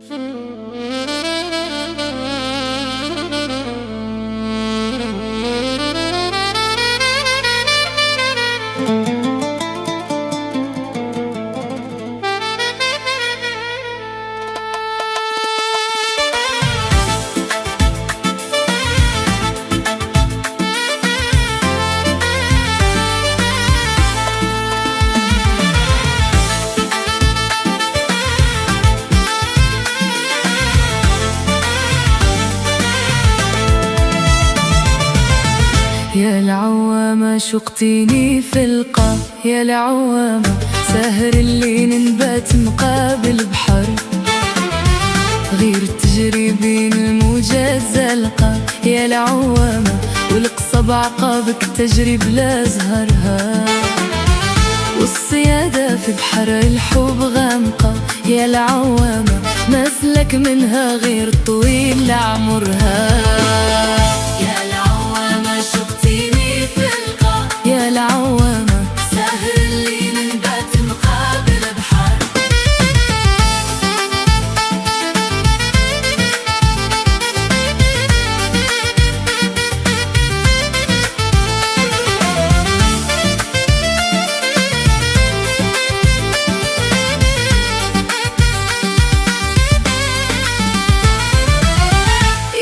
يا العوامة شقتيني في القاع، يا العوامة ساهر الليل نبات مقابل بحر، غير تجري بين الموجات زلقة. يا العوامة والقصة بعقابك تجري بلا زهرها، والصيادة في بحر الحب غامقة. يا العوامة ما سلك منها غير طويل لعمرها. يا العوامة ساهر الليل نبات مقابل بحر.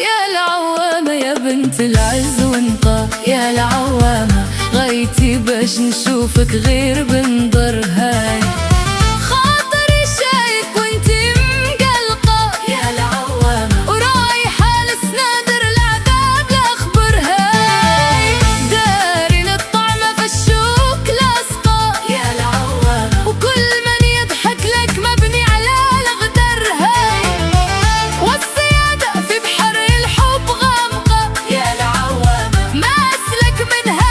يا العوامة يا بنت العز والنقاء، يا العوامة غايتي باش نشوفك غير بنظر هاي، خاطري شايف وانتي مقلقة. يا العوامة ورايحة لسنادر العذاب لاخبر هاي، دارين الطعمة في الشوك لاصقة. يا العوامة وكل من يضحك لك مبني على الغدر هاي، والصيادة في بحر الحب غامقة. يا العوامة ما اسلك منها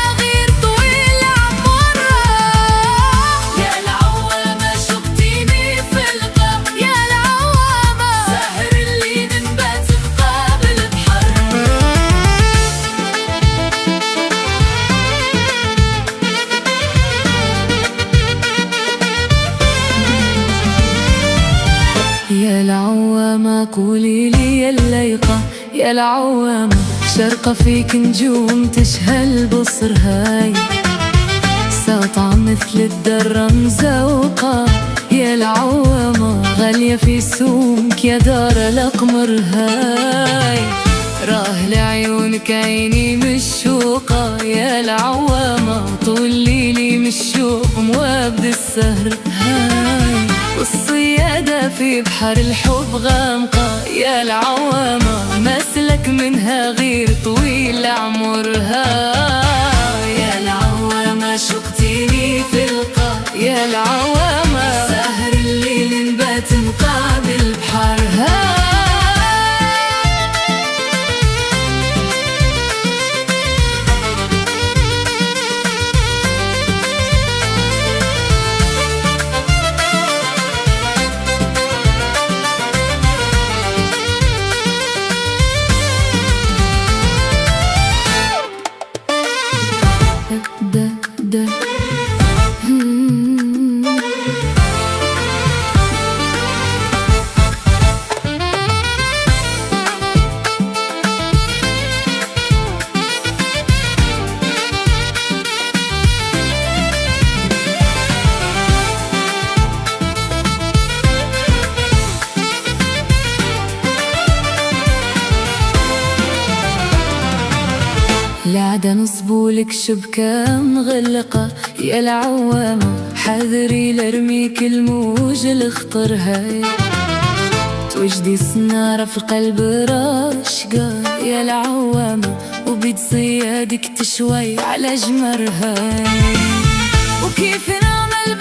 يا العوامة قولي لي يا الليقة. يا العوامة شرقة فيك نجوم تشهى البصر هاي، ساطعة مثل الدرة مزوقة. يا العوامة غالية في سومك يا دار الأقمر هاي، راه لعيونك عيني مشوقة. يا العوامة طول ليلي مشوق موابد السهر هاي، والصيادة في بحر الحب غامقة. يا العوامة ما سلك منها غير طويل عمرها. يا العوامة شقتيني في القاع، يا العوامة ساهر الليل نبات مقابل بحر هاي. العادة نصبولك شبكة مغلقة. يا العوامة حذري لارميك الموج الخطر هاي، توجدي صنارة في القلب راشقة. يا العوامة وبيد صيادك تشوي على جمر هاي، وكيف نعمل